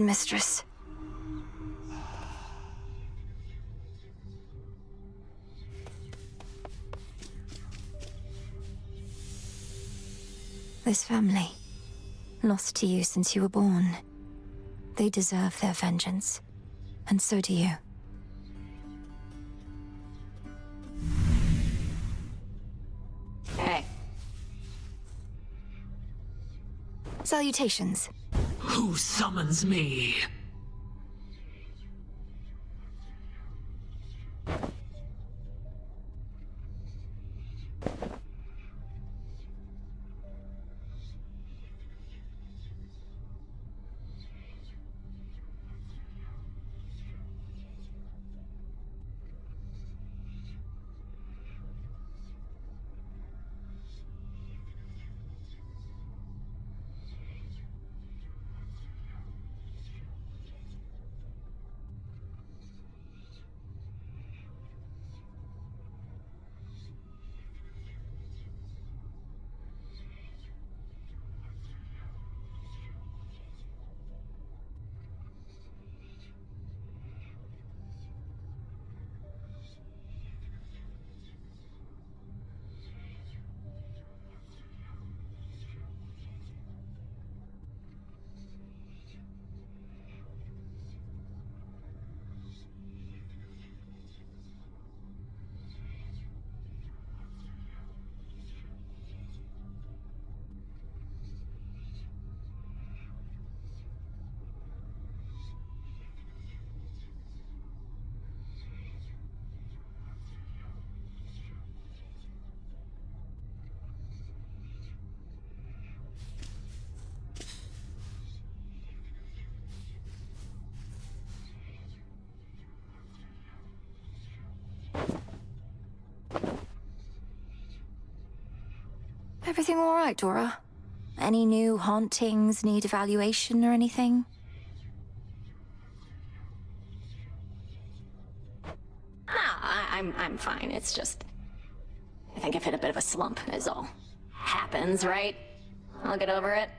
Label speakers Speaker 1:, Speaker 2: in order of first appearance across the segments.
Speaker 1: mistress. This family, lost to you since you were born. They deserve their vengeance, and so do you.
Speaker 2: Hey.
Speaker 1: Salutations.
Speaker 3: Who summons me?
Speaker 1: Everything all right, Dora? Any new hauntings need evaluation or anything?
Speaker 2: I'm fine. It's just... I think I've hit a bit of a slump, is all. Happens, right? I'll get over it.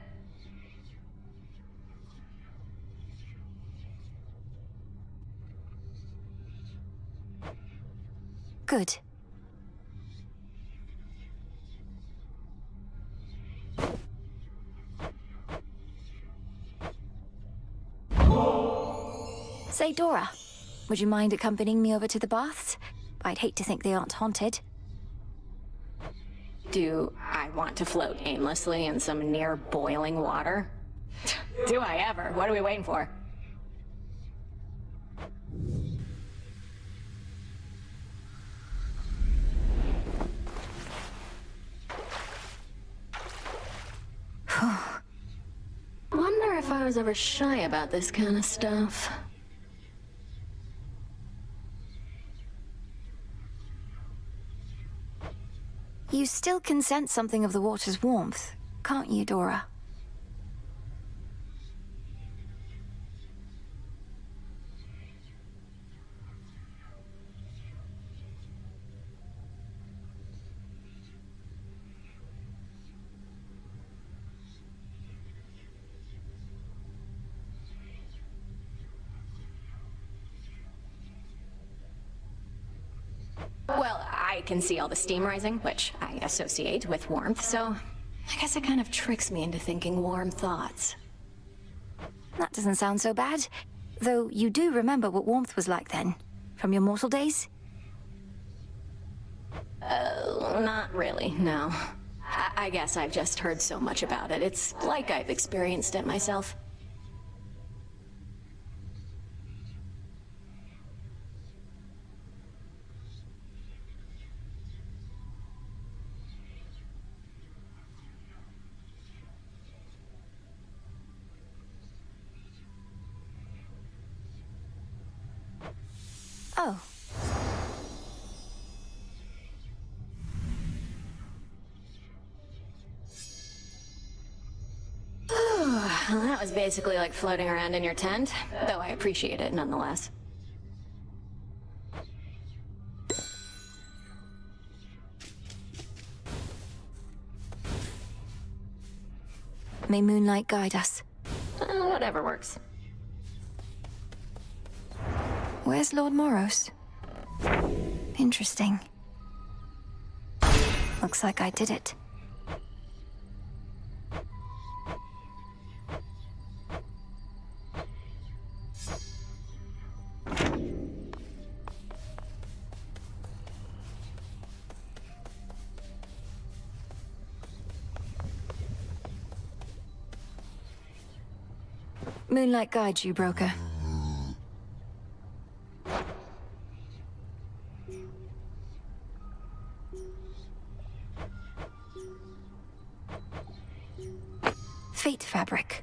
Speaker 1: Good. Say, Dora, would you mind accompanying me over to the baths? I'd hate to think they aren't haunted.
Speaker 2: Do I want to float aimlessly in some near boiling water? Do I ever? What are we waiting for? Wonder if I was ever shy about this kind of stuff.
Speaker 1: You still can sense something of the water's warmth, can't you, Dora?
Speaker 2: Well, I can see all the steam rising, which I associate with warmth, so I guess it kind of tricks me into thinking warm thoughts.
Speaker 1: That doesn't sound so bad. Though you do remember what warmth was like then, from your mortal days?
Speaker 2: Not really, no. I guess I've just heard so much about it. It's like I've experienced it myself.
Speaker 1: Oh.
Speaker 2: Well, that was basically like floating around in your tent, though I appreciate it nonetheless.
Speaker 1: May moonlight guide us.
Speaker 2: Whatever works.
Speaker 1: Where's Lord Moros? Interesting. Looks like I did it. Moonlight guides you, broker. Fate fabric.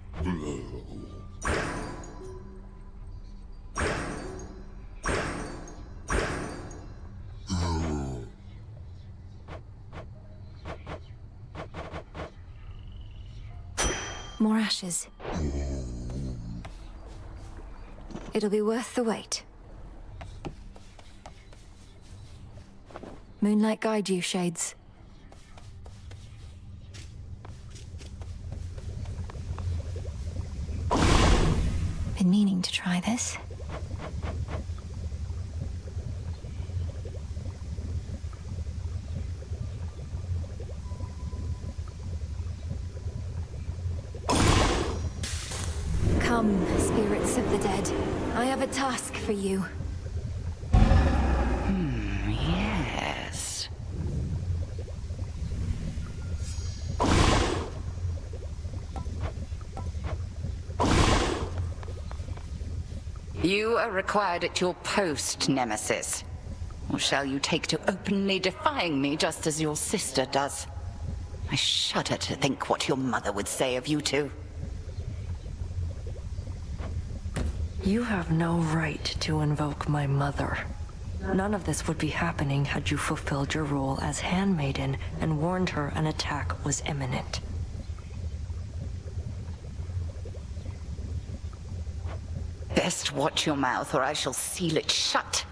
Speaker 1: More ashes. It'll be worth the wait. Moonlight guide you, Shades. Been meaning to try this. Come, spirits of the dead. I have a task for you.
Speaker 4: Yes. You are required at your post, Nemesis. Or shall you take to openly defying me just as your sister does? I shudder to think what your mother would say of you two.
Speaker 5: You have no right to invoke my mother. None of this would be happening had you fulfilled your role as handmaiden and warned her an attack was imminent.
Speaker 4: Best watch your mouth or I shall seal it shut.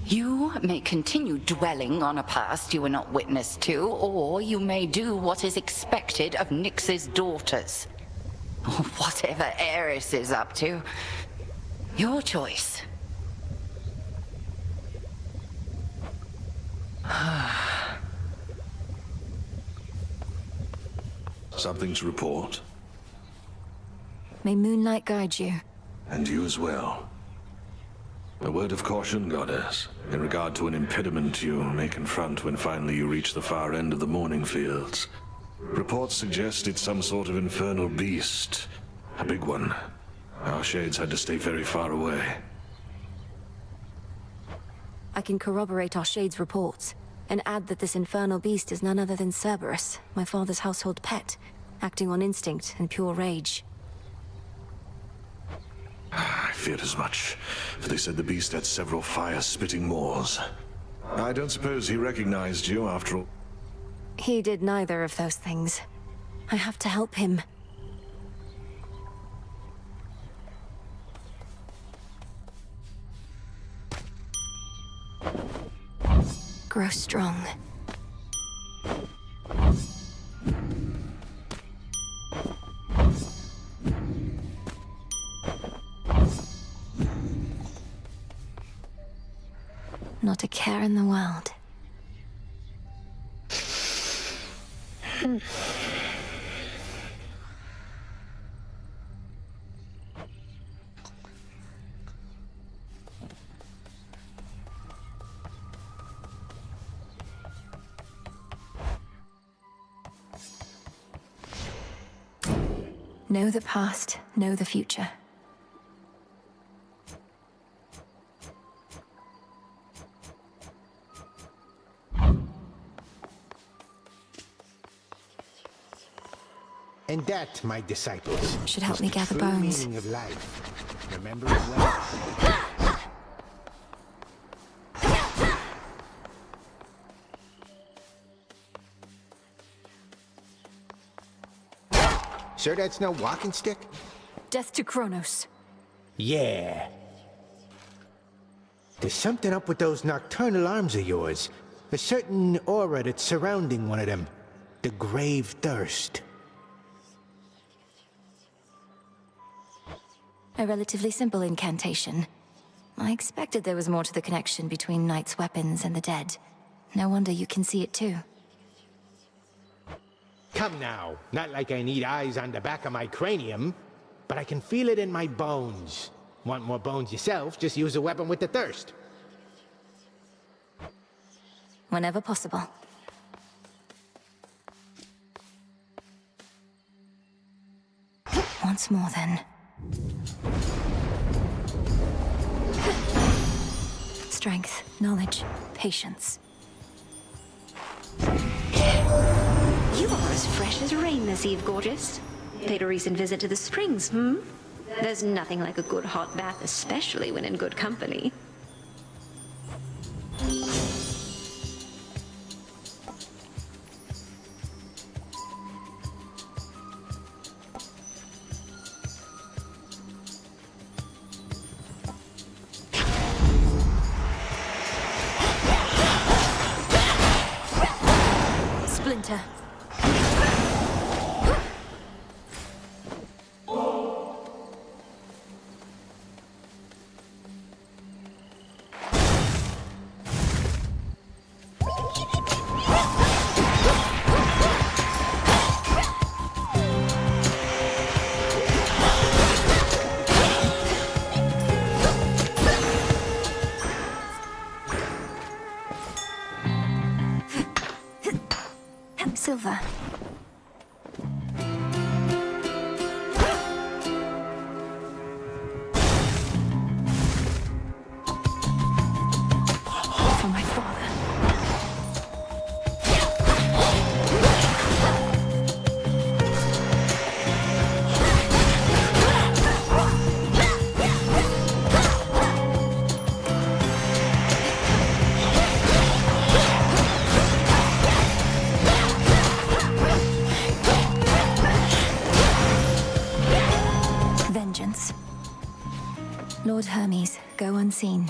Speaker 4: You may continue dwelling on a past you were not witness to, or you may do what is expected of Nyx's daughters. Or whatever Eris is up to. Your choice.
Speaker 6: Something to report.
Speaker 1: May Moonlight guide you.
Speaker 6: And you as well. A word of caution, Goddess, in regard to an impediment you may confront when finally you reach the far end of the Morning Fields. Reports suggest it's some sort of infernal beast. A big one. Our Shades had to stay very far away.
Speaker 1: I can corroborate our Shade's reports, and add that this infernal beast is none other than Cerberus, my father's household pet, acting on instinct and pure rage.
Speaker 6: I feared as much, for they said the beast had several fire-spitting maws. I don't suppose he recognized you after all.
Speaker 1: He did neither of those things. I have to help him. Grow strong. Not a care in the world. Know the past, know the future.
Speaker 7: And that, my disciples,
Speaker 1: Should help
Speaker 7: is
Speaker 1: me
Speaker 7: the
Speaker 1: gather
Speaker 7: true
Speaker 1: bones.
Speaker 7: meaning of life. Remember it well. Sure that's no walking stick?
Speaker 1: Death to Kronos.
Speaker 7: Yeah. There's something up with those nocturnal arms of yours. A certain aura that's surrounding one of them. The grave thirst.
Speaker 1: A relatively simple incantation. I expected there was more to the connection between Knight's weapons and the dead. No wonder you can see it too.
Speaker 7: Come now, not like I need eyes on the back of my cranium, but I can feel it in my bones. Want more bones yourself, just use a weapon with the thirst.
Speaker 1: Whenever possible. Once more, then. Strength, knowledge, patience.
Speaker 8: You are as fresh as rain this eve, gorgeous. Paid a recent visit to the springs, hmm? There's nothing like a good hot bath, especially when in good company.
Speaker 1: Splinter. Silver. For my father. Vengeance. Lord Hermes, go unseen.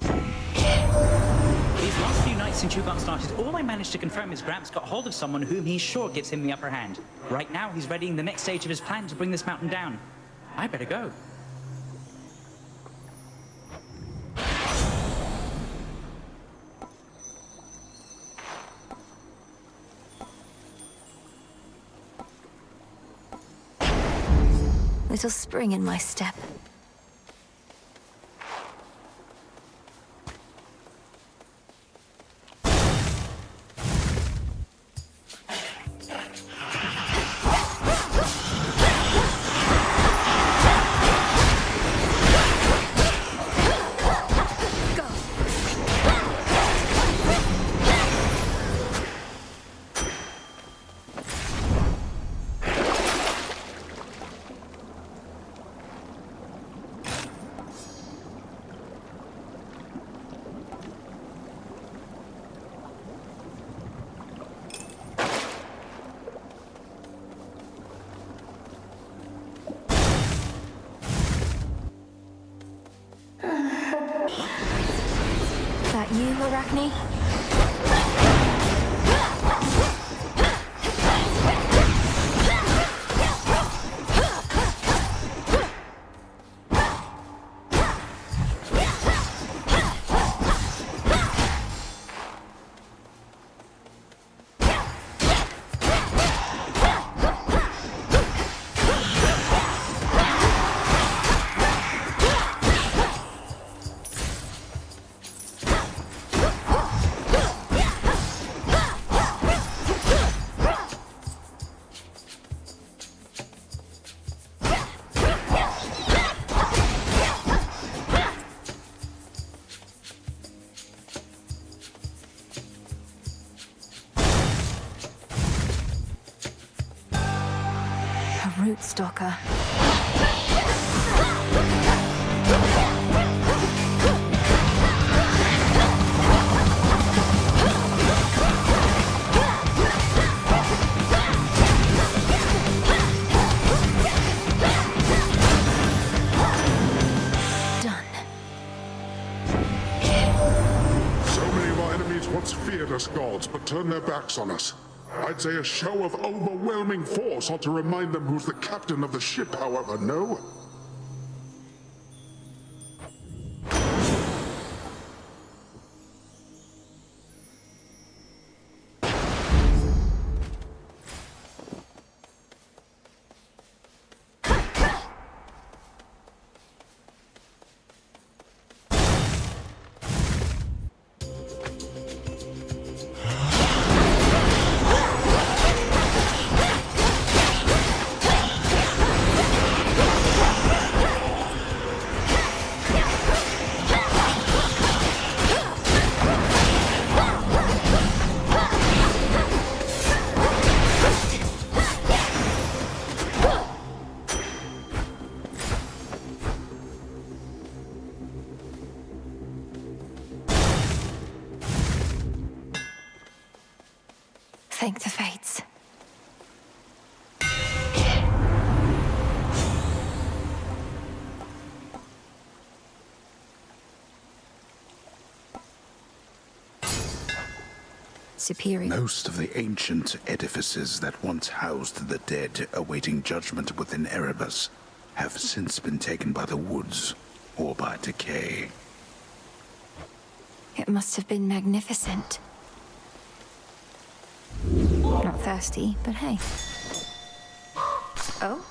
Speaker 9: These last few nights since you got started, all I managed to confirm is Gramps got hold of someone whom he's sure gives him the upper hand. Right now, he's readying the next stage of his plan to bring this mountain down. I better go.
Speaker 1: Little spring in my step. That you, Arachne? Root stalker.
Speaker 10: Once feared us gods, but turned their backs on us. I'd say a show of overwhelming force ought to remind them who's the captain of the ship, however, no?
Speaker 1: Thank the fates. Superior.
Speaker 11: Most of the ancient edifices that once housed the dead awaiting judgment within Erebus have since been taken by the woods or by decay.
Speaker 1: It must have been magnificent. Not thirsty, but hey. Oh?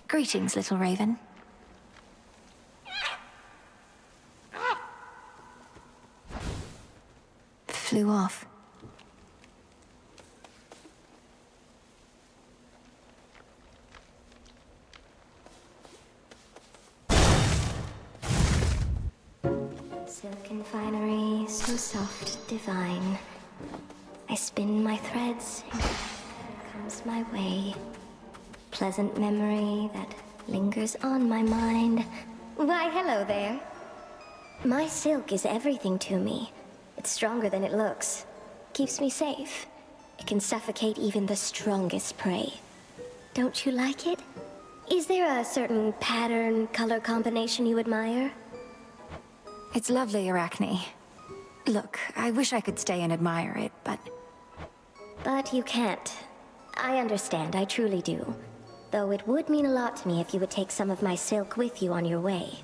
Speaker 1: Greetings, little raven. Flew off.
Speaker 12: Silken finery, so soft, divine. I spin my threads, and comes my way. Pleasant memory that lingers on my mind. Why, hello there. My silk is everything to me. It's stronger than it looks. Keeps me safe. It can suffocate even the strongest prey. Don't you like it? Is there a certain pattern, color combination you admire?
Speaker 1: It's lovely, Arachne. Look, I wish I could stay and admire it, but...
Speaker 12: But you can't. I understand, I truly do. Though it would mean a lot to me if you would take some of my silk with you on your way.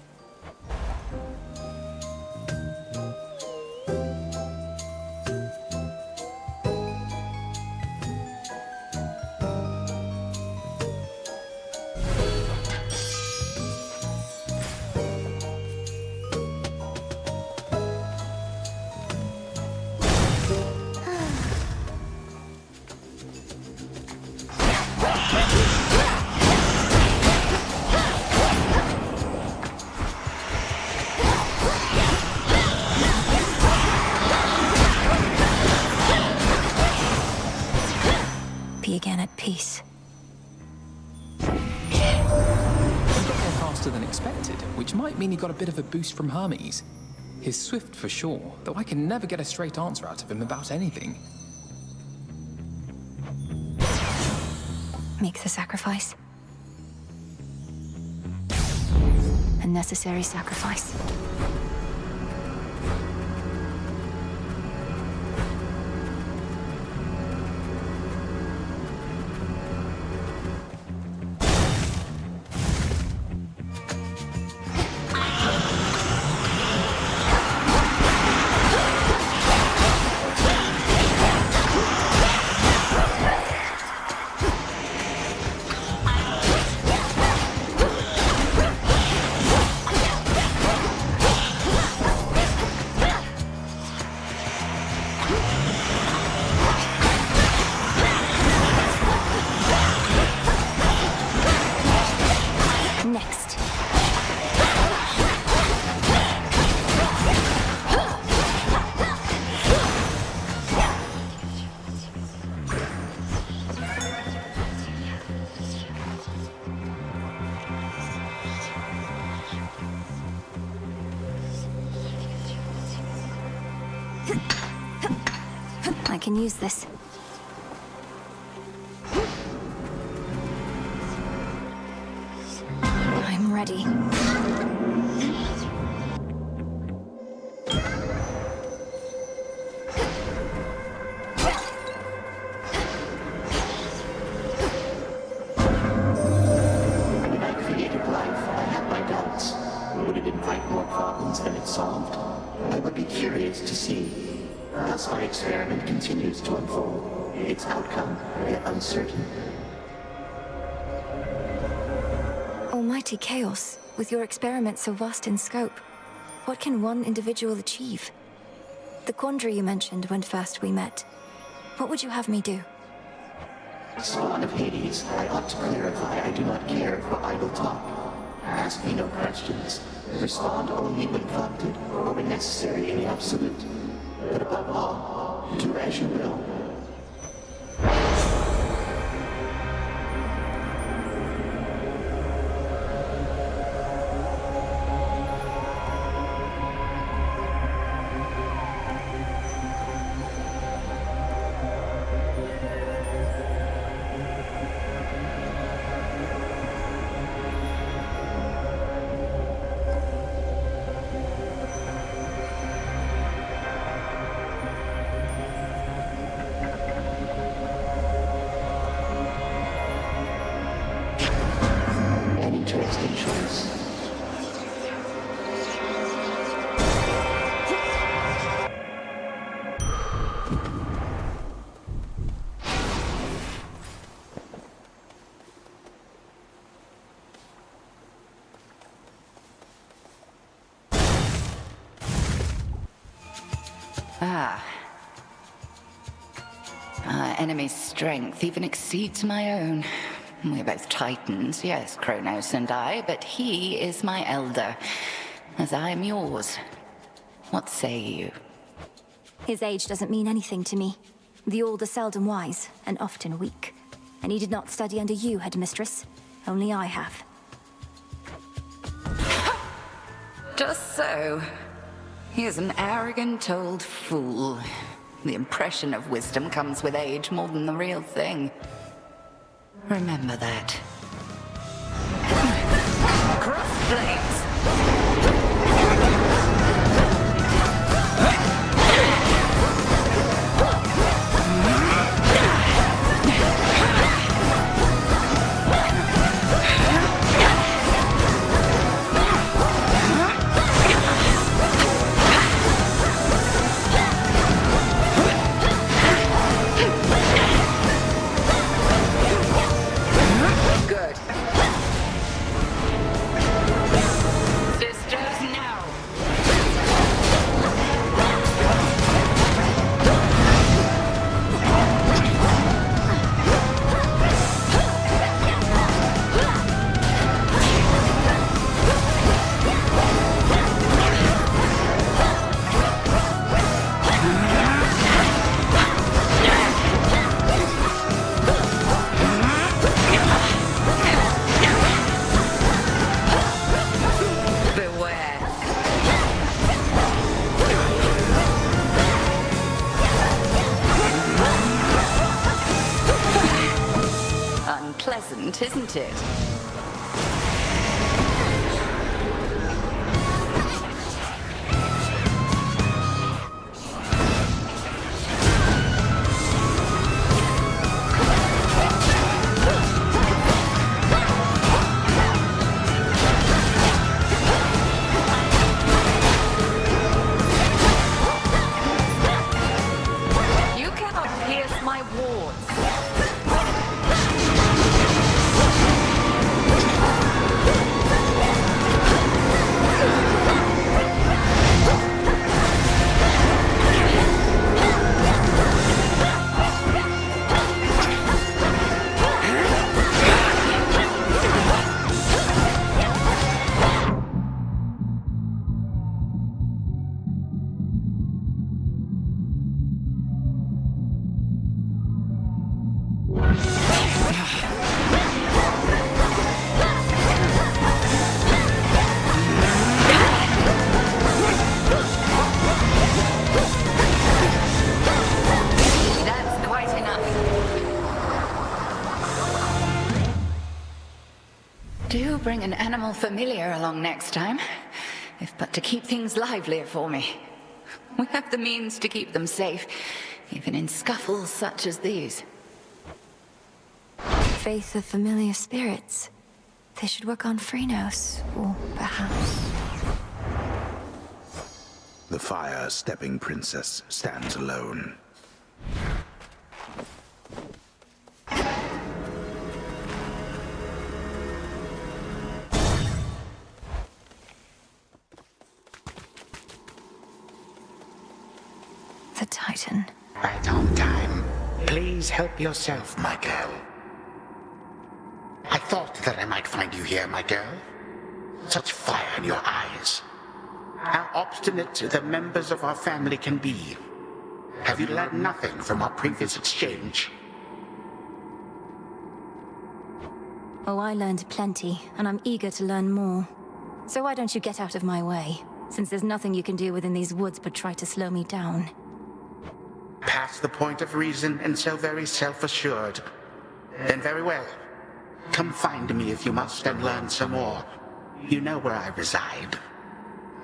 Speaker 1: Be again at peace.
Speaker 13: He got there faster than expected, which might mean he got a bit of a boost from Hermes. He's swift for sure, though I can never get a straight answer out of him about anything.
Speaker 1: Make the sacrifice. A necessary sacrifice. Next. I can use this. I'm ready.
Speaker 14: When I created life, I had my doubts. Would it invite more problems than it solved? I would be curious to see. Thus my experiment continues to unfold, its outcome yet uncertain.
Speaker 1: Almighty Chaos, with your experiment so vast in scope, what can one individual achieve? The quandary you mentioned when first we met, what would you have me do?
Speaker 14: Spawn of Hades, I ought to clarify I do not care for idle talk. Ask me no questions. Respond only when prompted or when necessary in the absolute. But above all, do as you will. to extinctions.
Speaker 4: Our enemy's strength even exceeds my own. We're both titans, yes, Kronos and I, but he is my elder, as I am yours. What say you?
Speaker 1: His age doesn't mean anything to me. The old are seldom wise, and often weak. And he did not study under you, headmistress. Only I have.
Speaker 4: Just so. He is an arrogant old fool. The impression of wisdom comes with age more than the real thing. Remember that. Crossblades! Unpleasant, isn't it? You cannot pierce my wards. Do bring an animal familiar along next time, if but to keep things livelier for me. We have the means to keep them safe, even in scuffles such as these.
Speaker 1: Faith of familiar spirits. They should work on Phrenos, or perhaps...
Speaker 11: The fire-stepping princess stands alone.
Speaker 1: The Titan.
Speaker 15: Right on time. Please help yourself, my girl. I thought that I might find you here, my girl. Such fire in your eyes. How obstinate the members of our family can be. Have you learned nothing from our previous exchange?
Speaker 1: Oh, I learned plenty, and I'm eager to learn more. So why don't you get out of my way? Since there's nothing you can do within these woods but try to slow me down.
Speaker 15: Past the point of reason and so very self-assured. Then very well. Come find me if you must and learn some more. You know where I reside.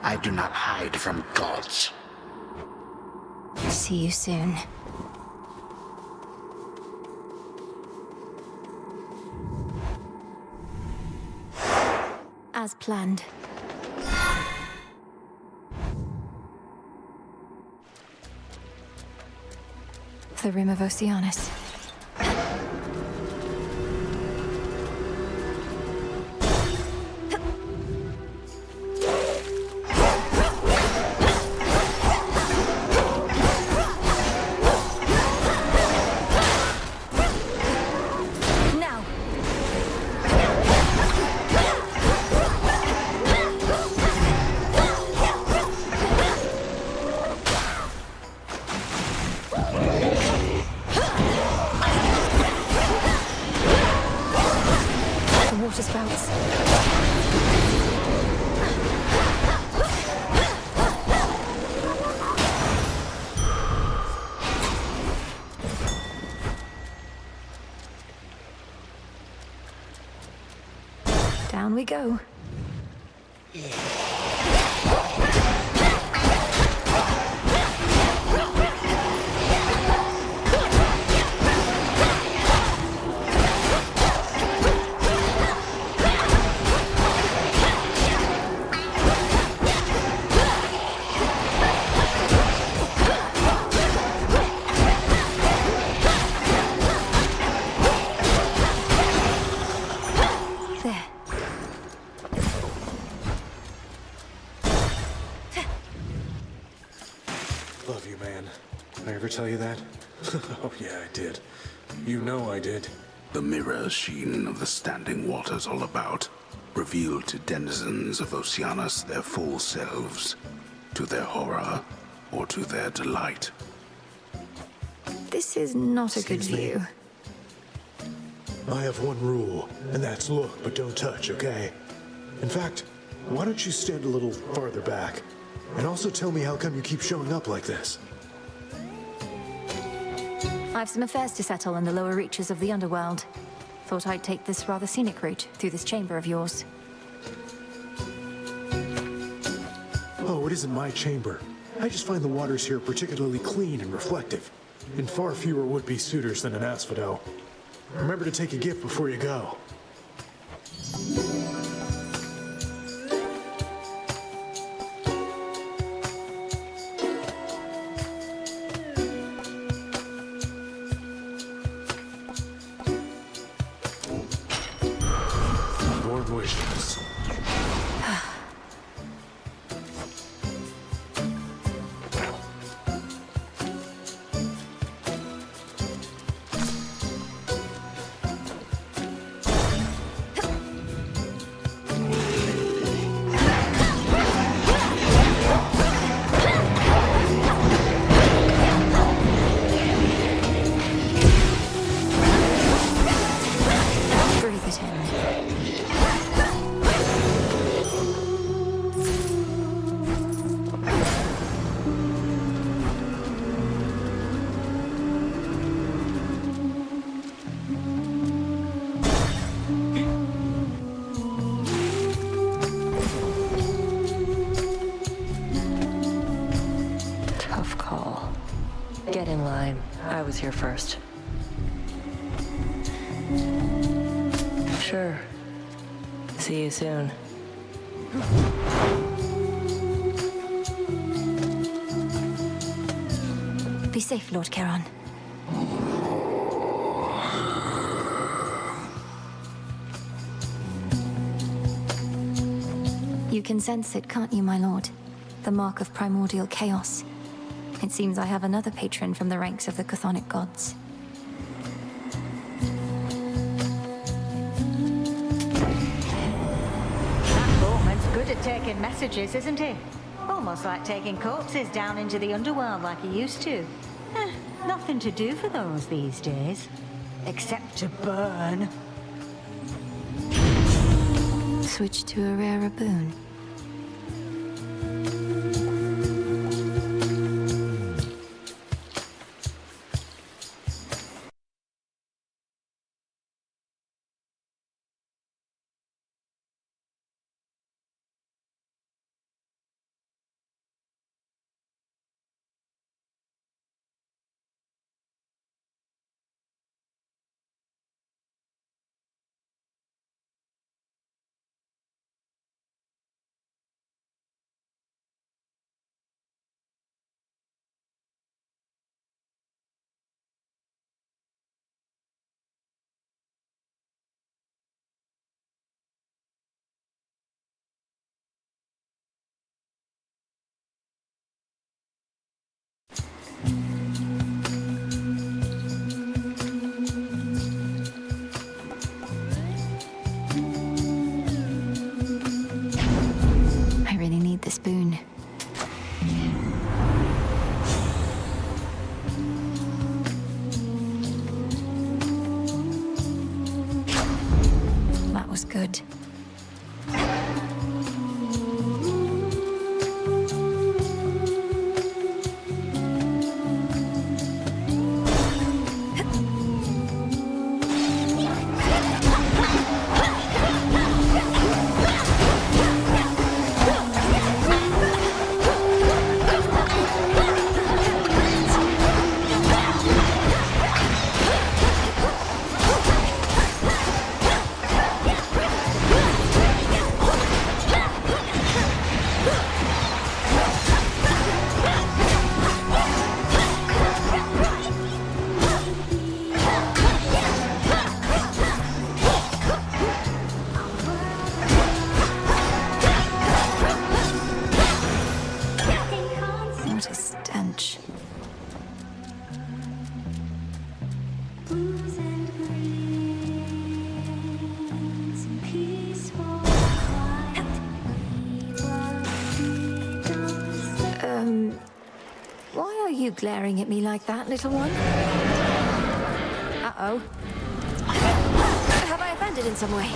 Speaker 15: I do not hide from gods.
Speaker 1: See you soon. As planned. The Rim of Oceanus. Water spouts. Down we go.
Speaker 6: Love you, man. Did I ever tell you that? Oh yeah, I did. You know I did.
Speaker 11: The mirror sheen of the standing waters all about revealed to denizens of Oceanus their full selves, to their horror or to their delight.
Speaker 1: This is not a good
Speaker 16: Excuse me?
Speaker 1: view.
Speaker 16: I have one rule, and that's look, but don't touch, okay? In fact, why don't you stand a little farther back? And also tell me how come you keep showing up like this?
Speaker 1: I've some affairs to settle in the lower reaches of the underworld. Thought I'd take this rather scenic route through this chamber of yours.
Speaker 16: Oh, it isn't my chamber. I just find the waters here particularly clean and reflective, and far fewer would-be suitors than an asphodel. Remember to take a gift before you go. Warm wishes.
Speaker 1: Breathe it in.
Speaker 5: Tough call. Get in line. I was here first. Sure. See you soon.
Speaker 1: Be safe, Lord Charon. You can sense it, can't you, my lord? The mark of primordial chaos. It seems I have another patron from the ranks of the chthonic gods.
Speaker 17: That boatman's good at taking messages, isn't he? Almost like taking corpses down into the underworld like he used to. Nothing to do for those these days. Except to burn.
Speaker 1: Switch to a rarer boon. was good. What a stench. Why are you glaring at me like that, little one? Uh-oh. Have I offended in some way?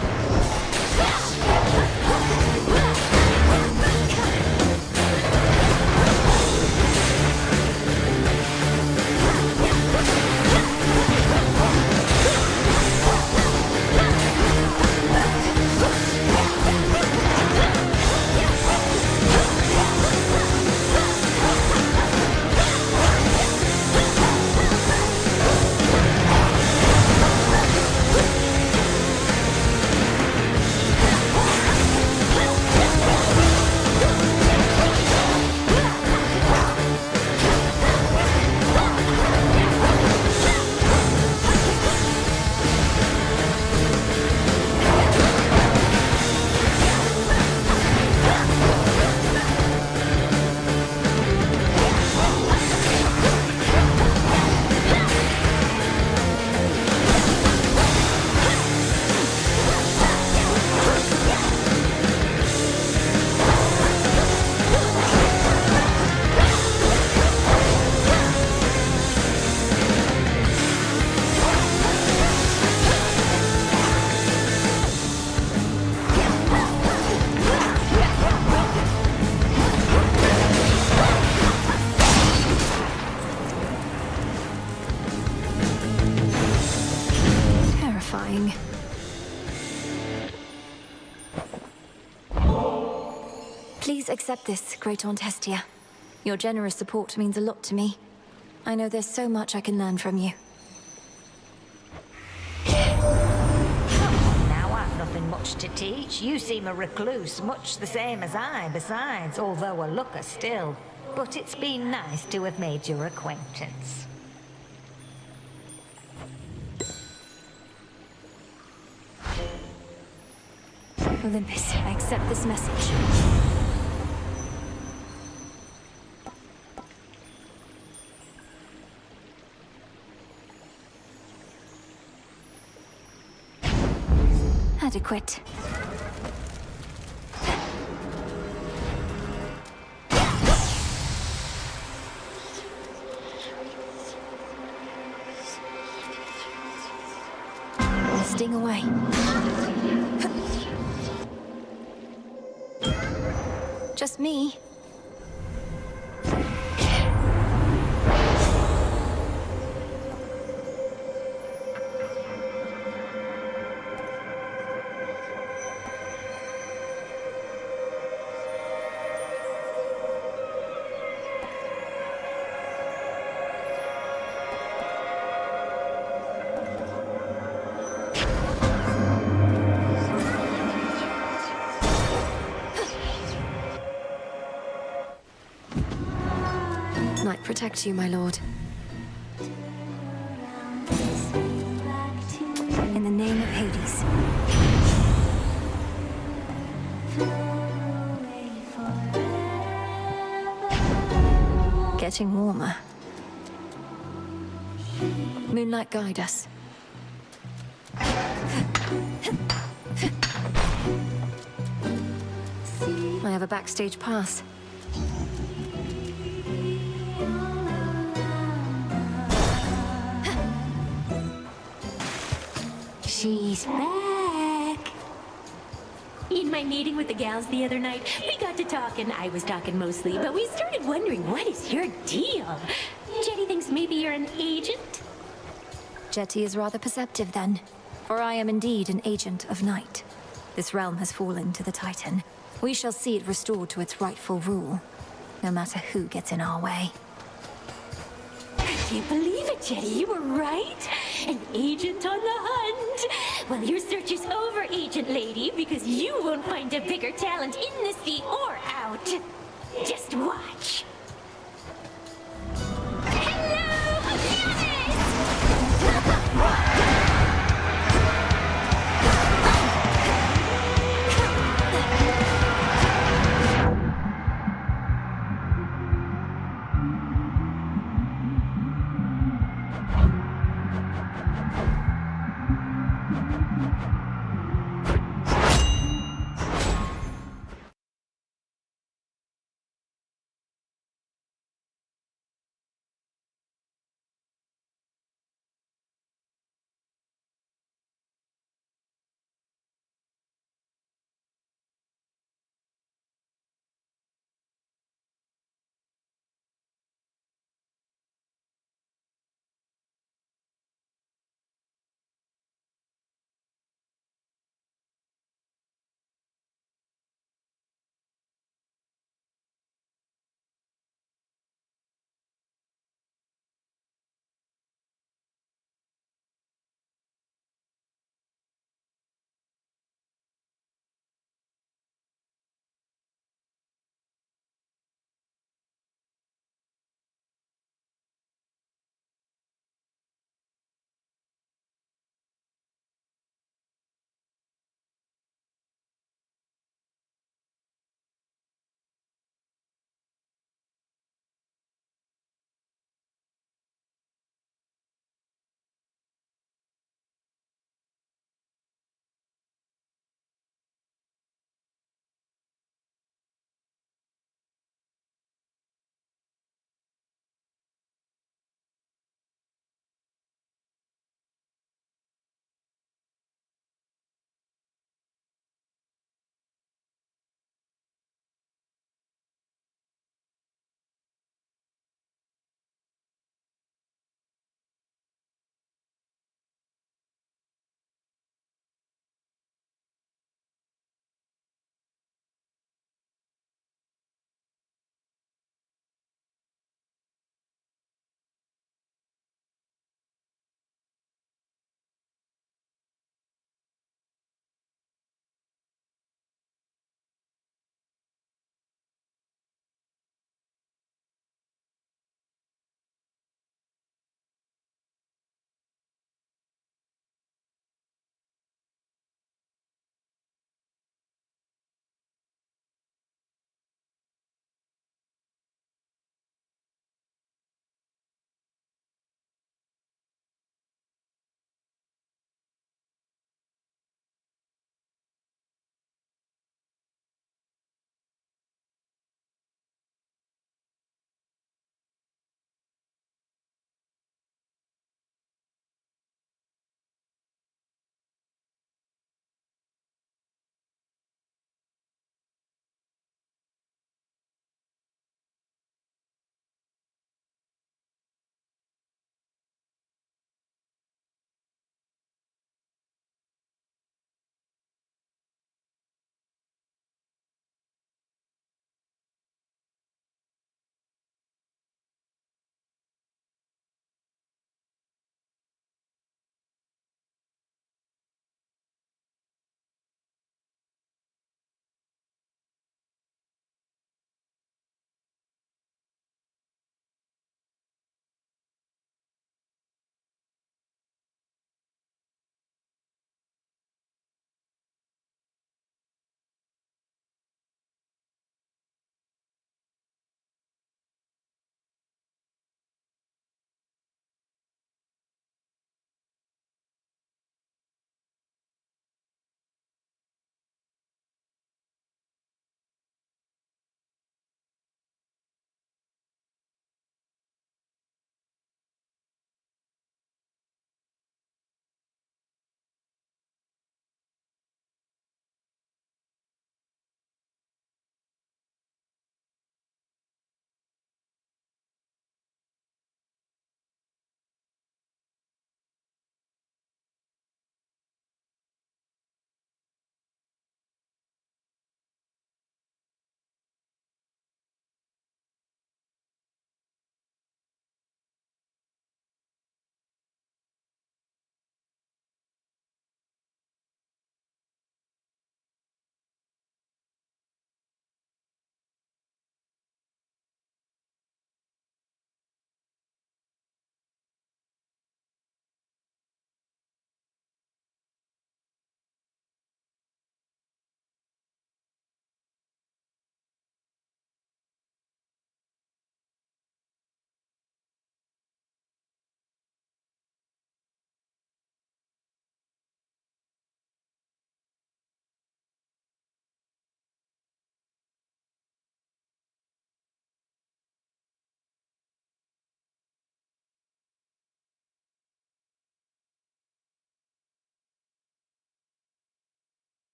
Speaker 1: Terrifying. Please accept this, Great Aunt Hestia. Your generous support means a lot to me. I know there's so much I can learn from you.
Speaker 17: Now I've nothing much to teach. You seem a recluse, much the same as I, besides, although a looker still. But it's been nice to have made your acquaintance.
Speaker 1: Olympus, I accept this message. Adequate. Sting away. Just me. Might protect you, my lord. In the name of Hades. Getting warmer. Moonlight, guide us. I have a backstage pass.
Speaker 12: She's back.
Speaker 18: In my meeting with the gals the other night, we got to talking. I was talking mostly, but we started wondering, what is your deal? Jetty thinks maybe you're an agent?
Speaker 1: Jetty is rather perceptive then, for I am indeed an agent of night. This realm has fallen to the Titan. We shall see it restored to its rightful rule, no matter who gets in our way.
Speaker 18: I can't believe it, Jetty. You were right. An agent on the hunt. Well, your search is over, Agent Lady, because you won't find a bigger talent in the sea or out. Just watch.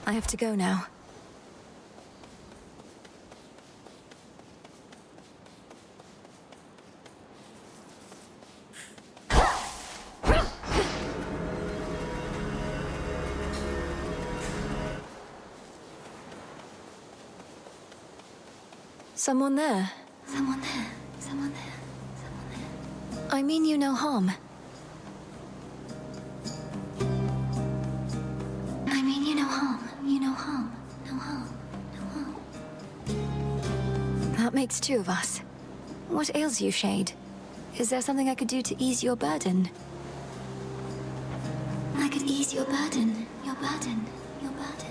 Speaker 1: I have to go now. Someone there?
Speaker 12: Someone there. Someone there. Someone there.
Speaker 1: I mean you no harm.
Speaker 12: I mean you no harm. You no harm. No harm. No harm.
Speaker 1: That makes two of us. What ails you, Shade? Is there something I could do to ease your burden?
Speaker 12: I could ease your burden. Your burden. Your burden.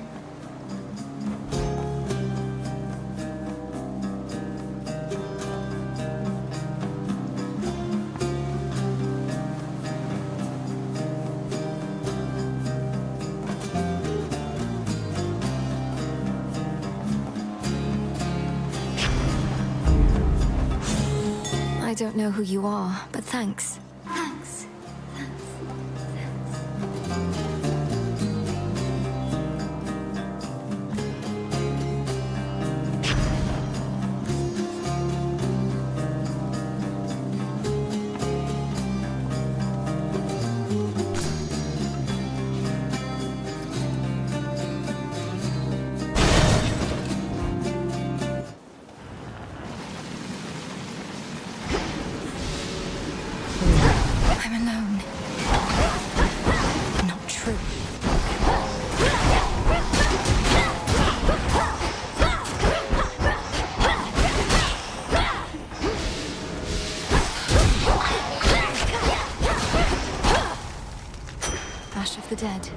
Speaker 1: I don't know who you are, but thanks.
Speaker 12: Thanks. Thanks.
Speaker 1: I'm alone. Not true. Ash of the Dead.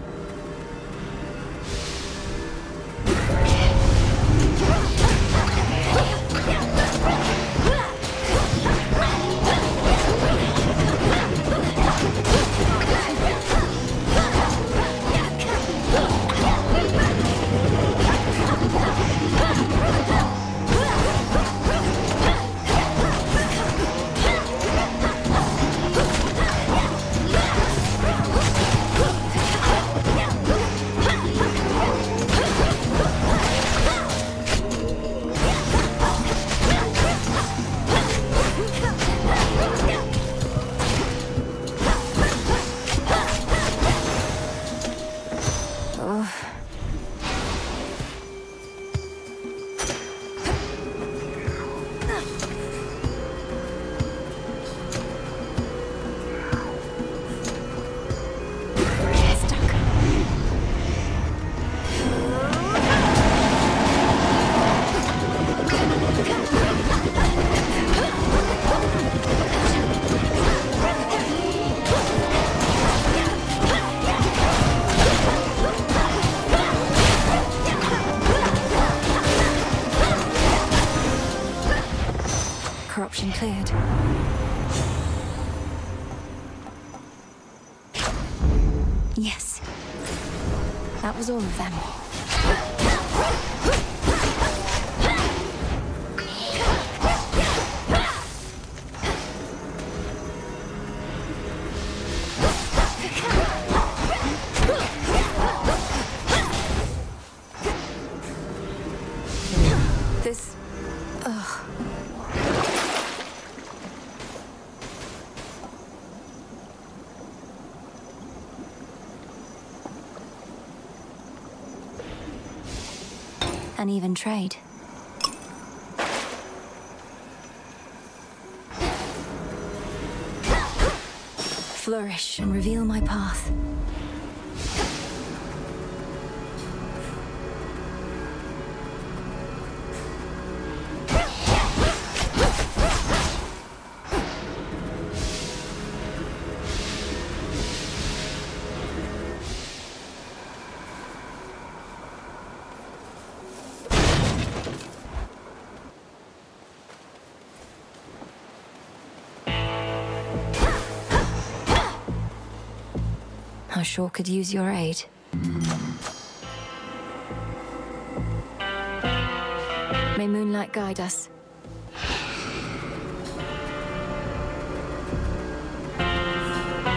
Speaker 1: Corruption cleared. Yes. That was all of them. This... ugh. An even trade. Flourish and reveal my path. I sure could use your aid. May moonlight guide us.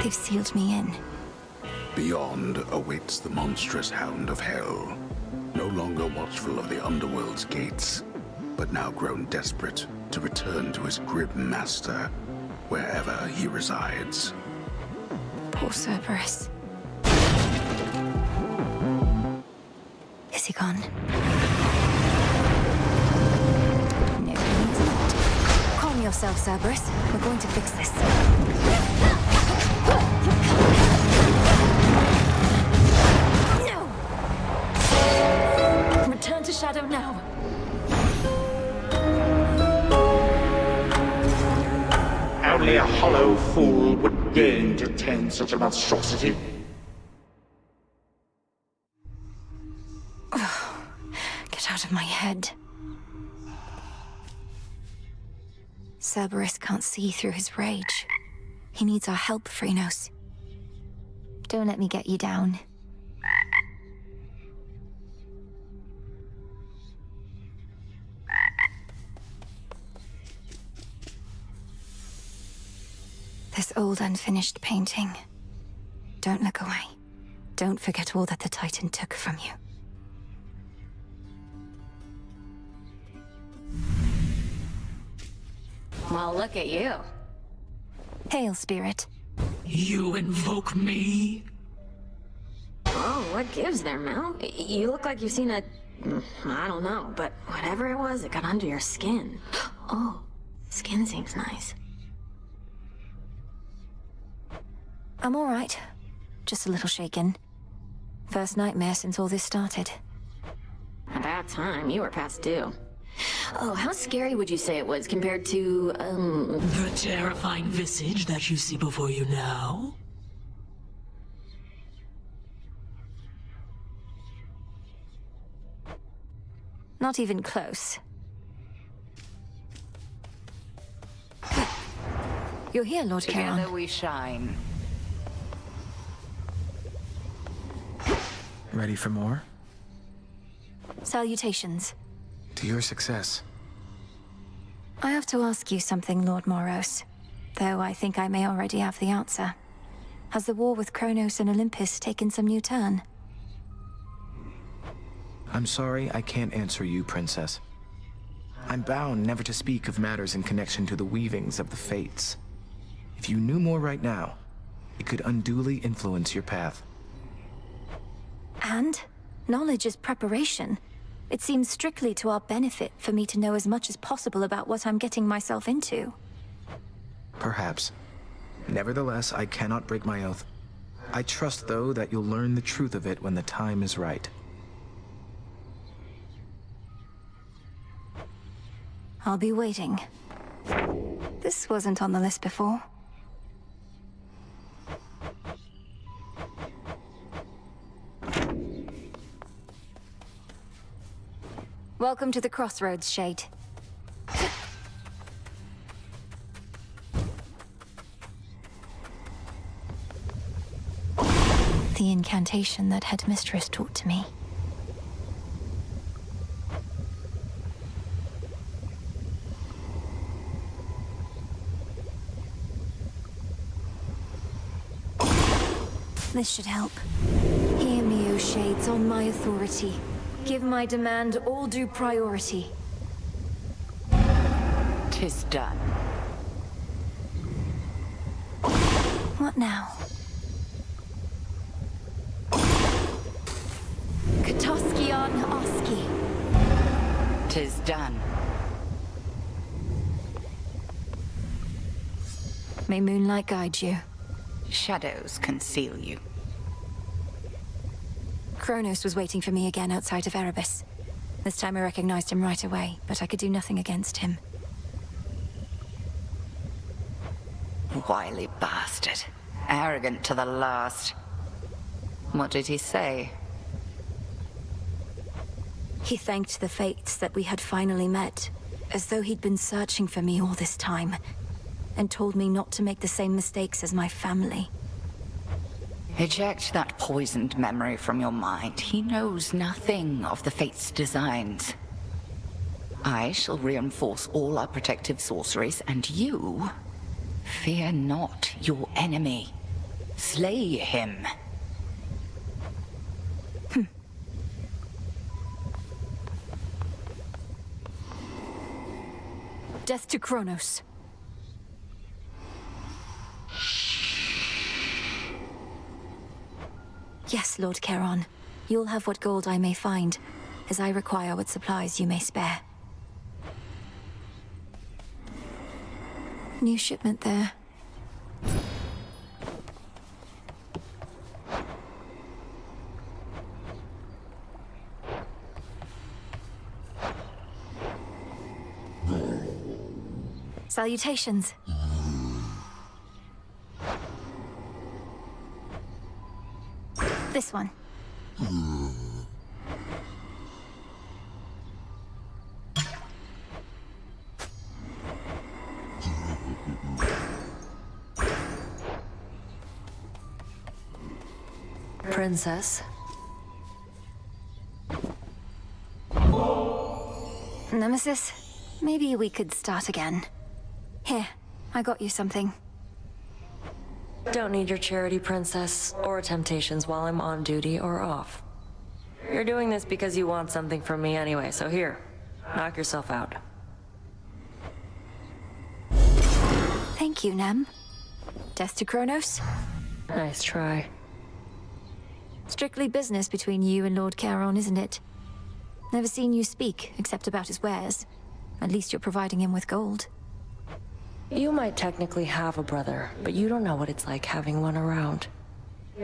Speaker 1: They've sealed me in.
Speaker 11: Beyond awaits the monstrous hound of hell. longer watchful of the underworld's gates, but now grown desperate to return to his grim master, wherever he resides.
Speaker 1: Poor Cerberus. Is he gone? No, he's not. Calm yourself, Cerberus. We're going to fix this. No! Return to Shadow now.
Speaker 14: Only a hollow fool would dare entertain such a monstrosity.
Speaker 1: Get out of my head. Cerberus can't see through his rage. He needs our help, Phrynos. Don't let me get you down. This old unfinished painting. Don't look away. Don't forget all that the Titan took from you.
Speaker 2: Well, look at you.
Speaker 1: Hail, Spirit.
Speaker 3: You invoke me?
Speaker 2: Oh, what gives there, Mel? You look like you've seen a... I don't know, but whatever it was, it got under your skin. Oh, skin seems nice.
Speaker 1: I'm all right. Just a little shaken. First nightmare since all this started.
Speaker 2: About time. You were past due. Oh, how scary would you say it was compared to,
Speaker 3: The terrifying visage that you see before you now?
Speaker 1: Not even close. You're here, Lord Charon.
Speaker 4: Together we shine.
Speaker 13: Ready for more?
Speaker 1: Salutations.
Speaker 13: To your success.
Speaker 1: I have to ask you something, Lord Moros. Though I think I may already have the answer. Has the war with Kronos and Olympus taken some new turn?
Speaker 19: I'm sorry I can't answer you, Princess. I'm bound never to speak of matters in connection to the weavings of the fates. If you knew more right now, it could unduly influence your path.
Speaker 1: And? Knowledge is preparation. It seems strictly to our benefit for me to know as much as possible about what I'm getting myself into.
Speaker 19: Perhaps. Nevertheless, I cannot break my oath. I trust, though, that you'll learn the truth of it when the time is right.
Speaker 1: I'll be waiting. This wasn't on the list before. Welcome to the Crossroads, Shade. The incantation that Headmistress taught to me. This should help. Hear me, O Shades, on my authority. Give my demand all due priority.
Speaker 4: 'Tis done.
Speaker 1: What now? Katoskion Oski.
Speaker 4: 'Tis done.
Speaker 1: May moonlight guide you.
Speaker 4: Shadows conceal you.
Speaker 1: Kronos was waiting for me again outside of Erebus. This time I recognized him right away, but I could do nothing against him.
Speaker 4: Wily bastard. Arrogant to the last. What did he say?
Speaker 1: He thanked the fates that we had finally met, as though he'd been searching for me all this time, and told me not to make the same mistakes as my family.
Speaker 4: Eject that poisoned memory from your mind. He knows nothing of the Fate's designs. I shall reinforce all our protective sorceries, and you... fear not your enemy. Slay him.
Speaker 1: Death to Kronos. Yes, Lord Charon. You'll have what gold I may find, as I require what supplies you may spare. New shipment there. Salutations. This one.
Speaker 5: Princess.
Speaker 1: Nemesis, maybe we could start again. Here, I got you something.
Speaker 5: Don't need your charity, Princess, or temptations while I'm on duty or off. You're doing this because you want something from me anyway, so here, knock yourself out.
Speaker 1: Thank you, Nem. Death to Kronos?
Speaker 5: Nice try.
Speaker 1: Strictly business between you and Lord Charon, isn't it? Never seen you speak, except about his wares. At least you're providing him with gold.
Speaker 5: You might technically have a brother, but you don't know what it's like having one around.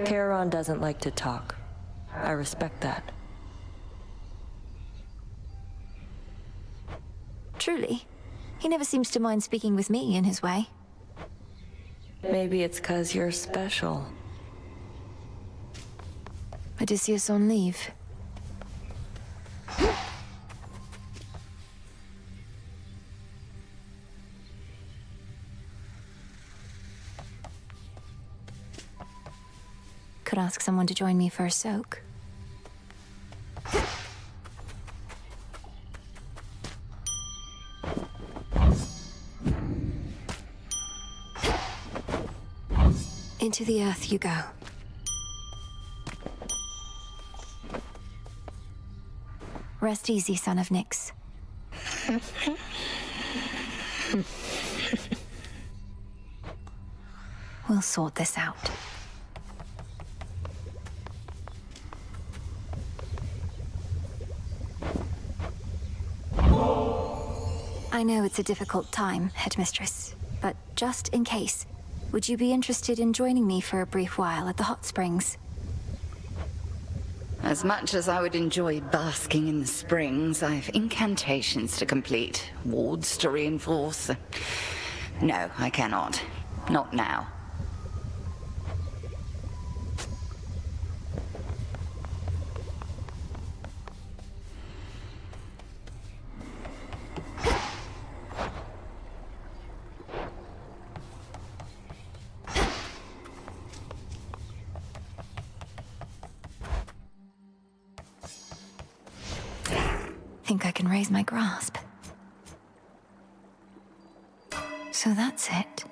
Speaker 5: Charon doesn't like to talk. I respect that.
Speaker 1: Truly. He never seems to mind speaking with me in his way.
Speaker 5: Maybe it's 'cause you're special.
Speaker 1: Odysseus on leave. Could ask someone to join me for a soak. Into the earth you go. Rest easy, son of Nyx. We'll sort this out. I know it's a difficult time, Headmistress, but just in case, would you be interested in joining me for a brief while at the hot springs?
Speaker 4: As much as I would enjoy basking in the springs, I've incantations to complete, wards to reinforce. No, I cannot. Not now.
Speaker 1: Think I can raise my grasp. So that's it.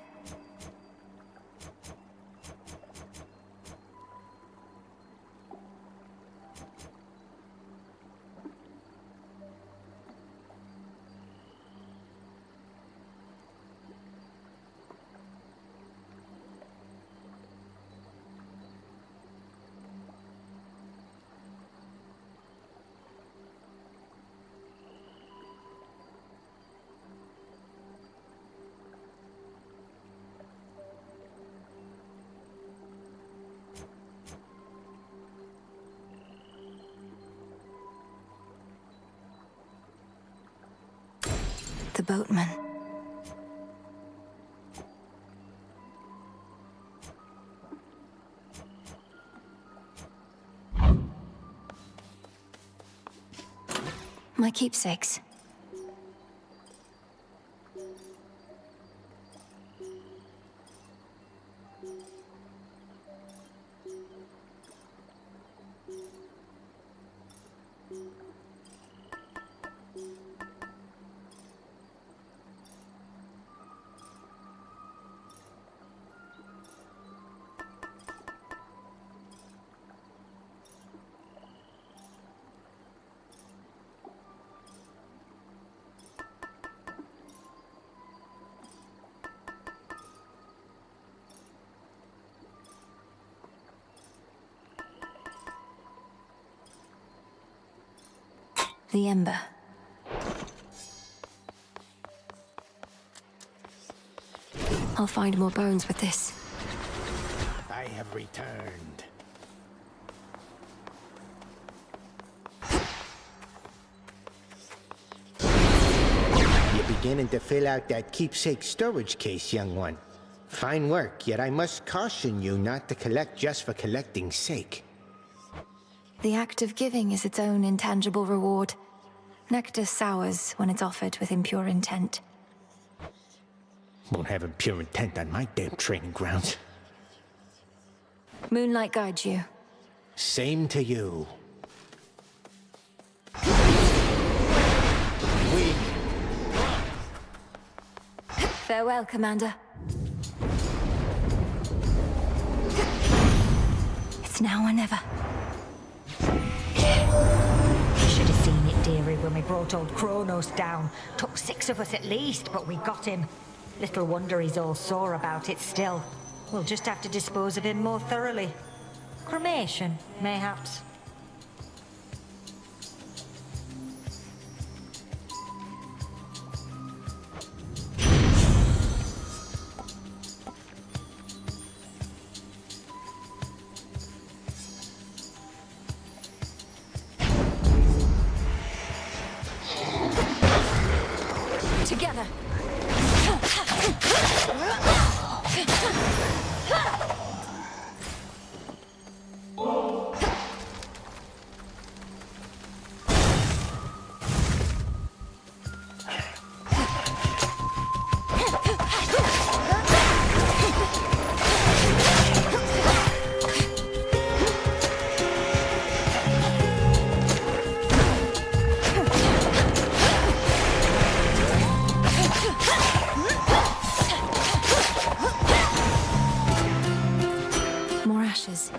Speaker 1: The boatman. My keepsakes. The Ember. I'll find more bones with this.
Speaker 7: I have returned. You're beginning to fill out that keepsake storage case, young one. Fine work, yet I must caution you not to collect just for collecting's sake.
Speaker 1: The act of giving is its own intangible reward. Nectar sours when it's offered with impure intent.
Speaker 7: Won't have impure intent on my damn training grounds.
Speaker 1: Moonlight guides you.
Speaker 7: Same to you.
Speaker 1: Farewell, Commander. It's now or never.
Speaker 17: You should have seen it, dearie, when we brought old Kronos down. Took 6 of us at least, but we got him. Little wonder he's all sore about it still. We'll just have to dispose of him more thoroughly. Cremation, mayhaps.
Speaker 1: Together. More ashes.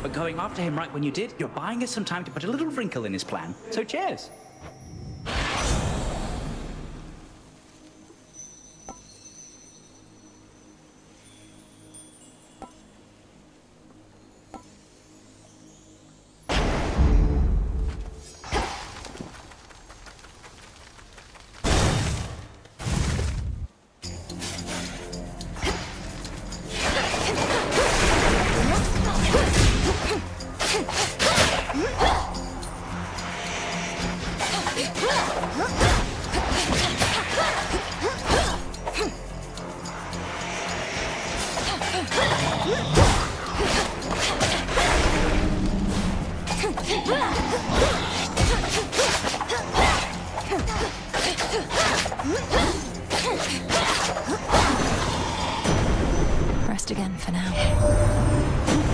Speaker 9: But going after him right when you did, you're buying us some time to put a little wrinkle in his plan. So cheers. Rest again for now.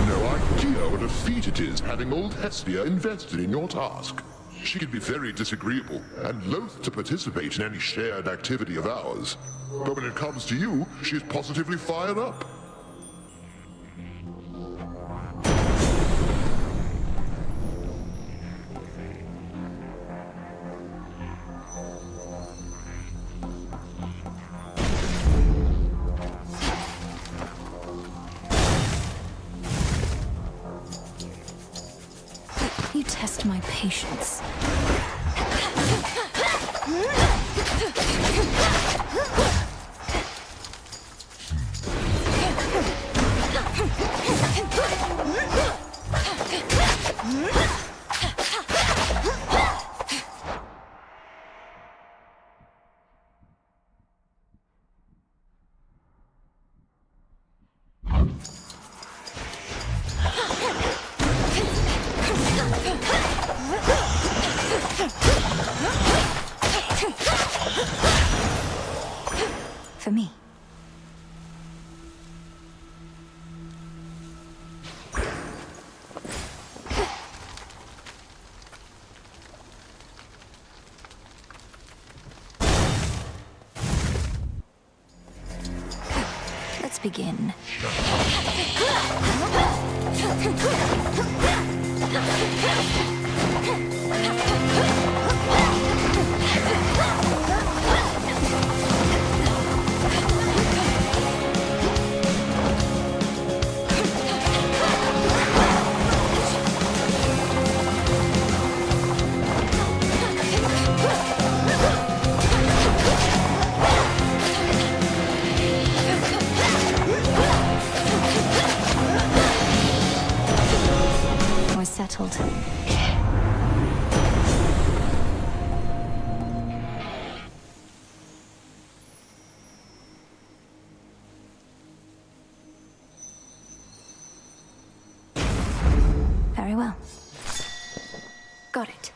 Speaker 10: No idea what a feat it is having old Hestia invested in your task. She can be very disagreeable and loath to participate in any shared activity of ours. But when it comes to you, she's positively fired up.
Speaker 1: You test my patience. For me. Let's begin. We're settled. Very well. Got it.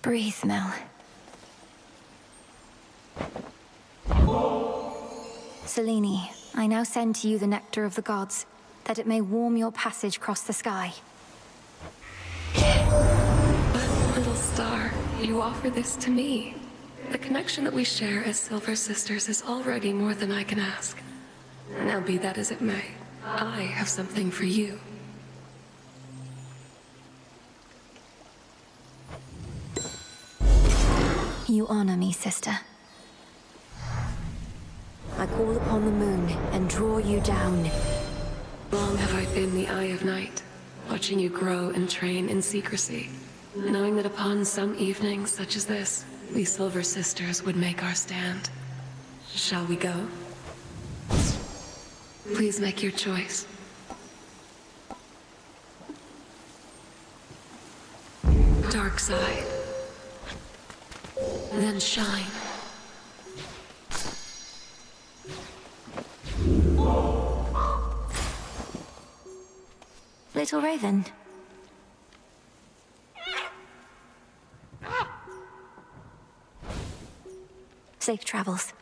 Speaker 1: Breathe, Mel. Selene, I now send to you the nectar of the gods, that it may warm your passage across the sky.
Speaker 20: But, little star, you offer this to me. The connection that we share as Silver Sisters is already more than I can ask. Now be that as it may, I have something for you.
Speaker 1: You honor me, sister. I call upon the moon and draw you down.
Speaker 20: Long have I been the Eye of Night, watching you grow and train in secrecy, knowing that upon some evening such as this, we Silver Sisters would make our stand. Shall we go? Please make your choice. Dark side. Then shine.
Speaker 1: Little Raven. Safe travels.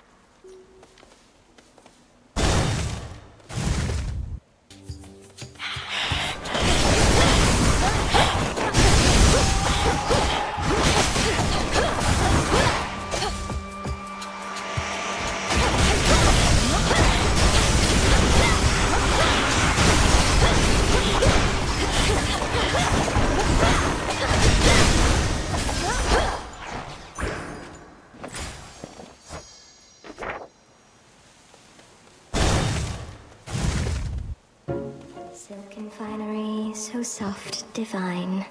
Speaker 12: Silken finery, so soft, divine.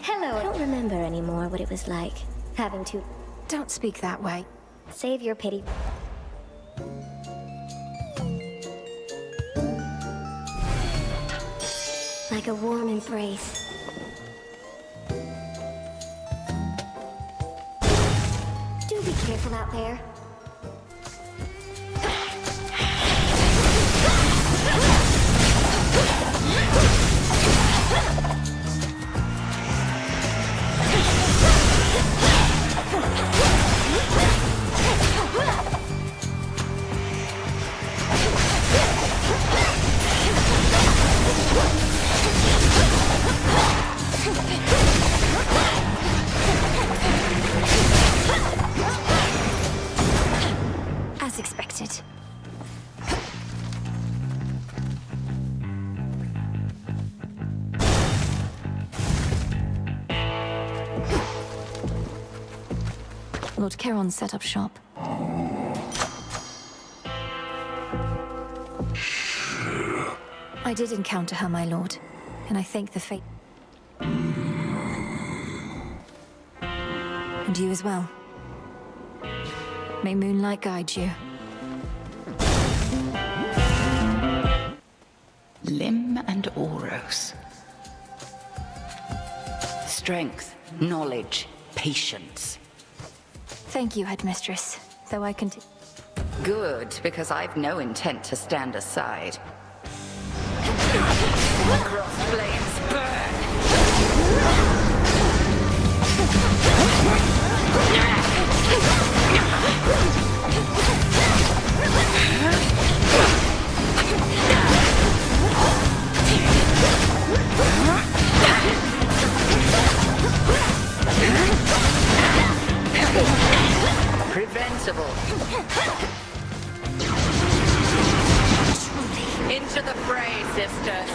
Speaker 12: Hello, I don't remember anymore what it was like, having to...
Speaker 1: Don't speak that way.
Speaker 12: Save your pity. Like a warm embrace. Do be careful out there.
Speaker 1: Lord Charon set up shop. I did encounter her, my lord, and I thank the fate. And you as well. May moonlight guide you.
Speaker 4: Lim and Oros. Strength, knowledge, patience.
Speaker 1: Thank you, Headmistress, though I can...
Speaker 4: Good, because I've no intent to stand aside. Cross flames burn! Preventable. Into the fray, sisters.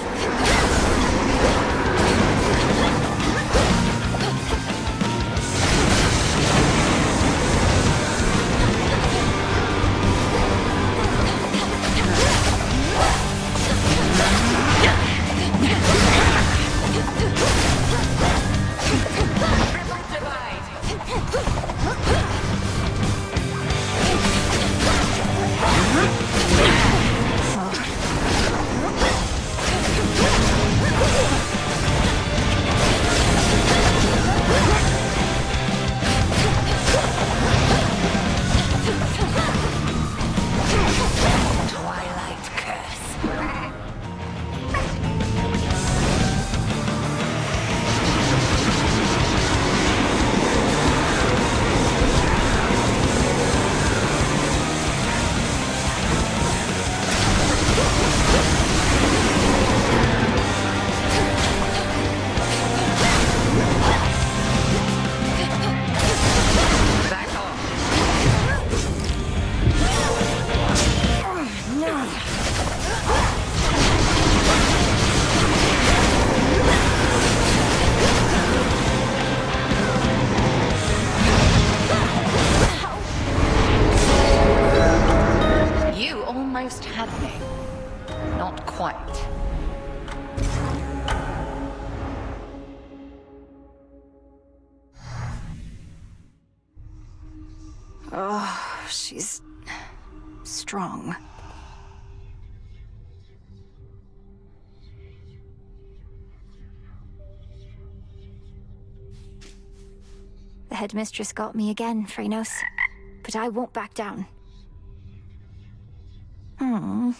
Speaker 1: Oh, she's strong. The headmistress got me again, Phrenos. But I won't back down. Hmm.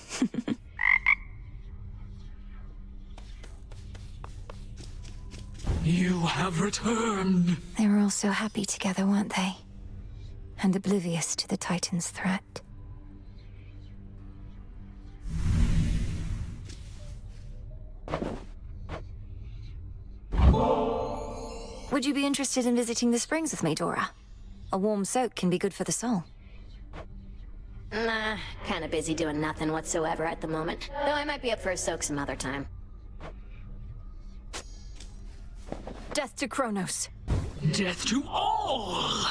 Speaker 3: You have returned.
Speaker 1: They were all so happy together, weren't they? And oblivious to the Titan's threat. Would you be interested in visiting the springs with me, Dora? A warm soak can be good for the soul.
Speaker 2: Nah, kinda busy doing nothing whatsoever at the moment. Though I might be up for a soak some other time.
Speaker 1: Death to Kronos.
Speaker 3: Death to all!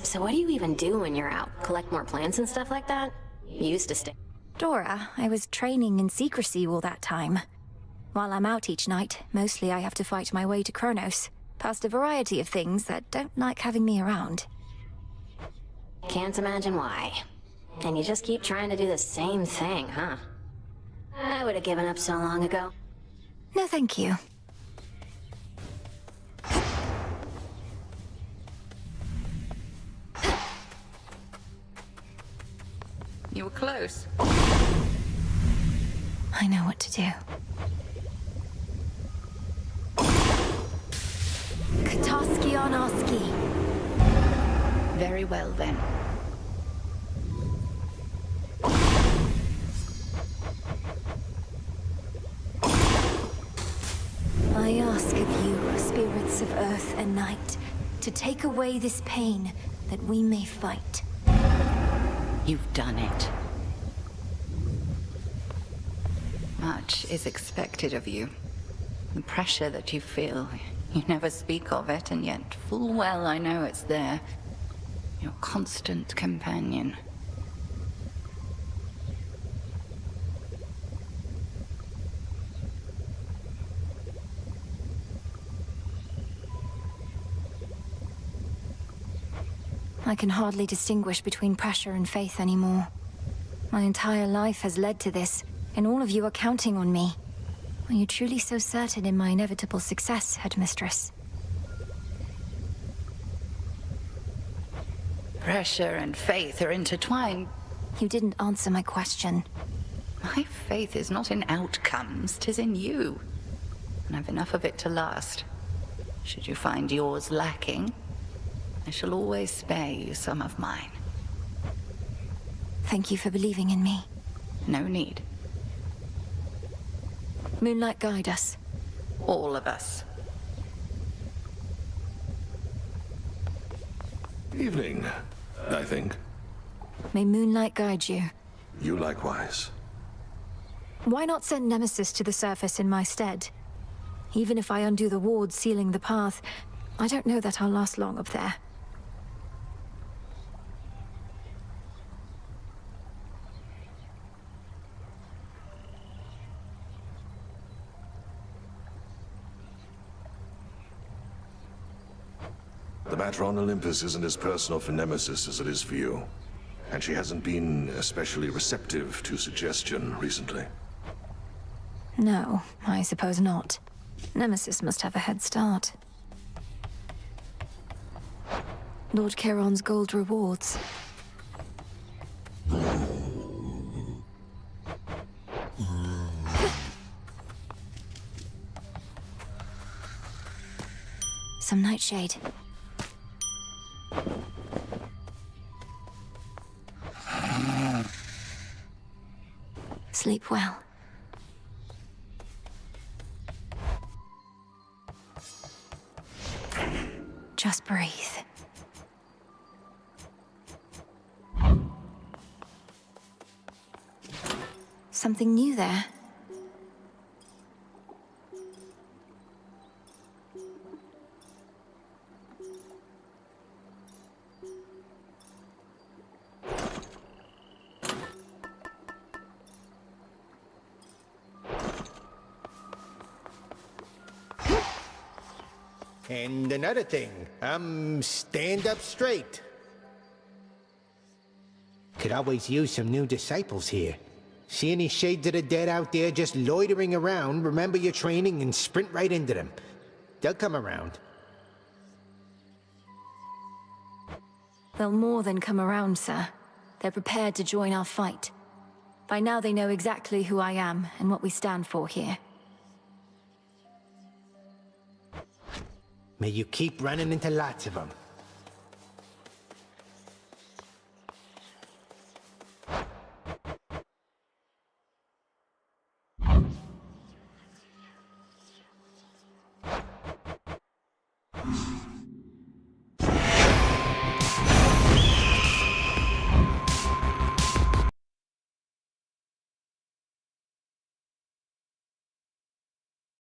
Speaker 2: So what do you even do when you're out? Collect more plants and stuff like that? You used to stay.
Speaker 1: Dora, I was training in secrecy all that time. While I'm out each night, mostly I have to fight my way to Kronos, past a variety of things that don't like having me around.
Speaker 2: Can't imagine why. And you just keep trying to do the same thing, huh? I would have given up so long ago.
Speaker 1: No, thank you.
Speaker 4: You were close.
Speaker 1: I know what to do. Katoski on Oski.
Speaker 4: Very well, then.
Speaker 1: I ask of you, spirits of earth and night, to take away this pain that we may fight.
Speaker 4: You've done it. Much is expected of you. The pressure that you feel, you never speak of it, and yet full well I know it's there. Your constant companion.
Speaker 1: I can hardly distinguish between pressure and faith anymore. My entire life has led to this, and all of you are counting on me. Are you truly so certain in my inevitable success, Headmistress?
Speaker 4: Pressure and faith are intertwined.
Speaker 1: You didn't answer my question.
Speaker 4: My faith is not in outcomes, 'tis in you. And I've enough of it to last. Should you find yours lacking, I shall always spare you some of mine.
Speaker 1: Thank you for believing in me.
Speaker 4: No need.
Speaker 1: Moonlight, guide us.
Speaker 4: All of us.
Speaker 6: Evening, I think.
Speaker 1: May Moonlight guide you.
Speaker 6: You likewise.
Speaker 1: Why not send Nemesis to the surface in my stead? Even if I undo the wards sealing the path, I don't know that I'll last long up there.
Speaker 6: The matter on Olympus isn't as personal for Nemesis as it is for you. And she hasn't been especially receptive to suggestion recently.
Speaker 1: No, I suppose not. Nemesis must have a head start. Lord Charon's gold rewards. Some nightshade. Sleep well. Just breathe. Something new there.
Speaker 7: And another thing, stand up straight. Could always use some new disciples here. See any shades of the dead out there just loitering around, remember your training and sprint right into them. They'll come around.
Speaker 1: They'll more than come around, sir. They're prepared to join our fight. By now they know exactly who I am and what we stand for here.
Speaker 7: May you keep running into lots of them.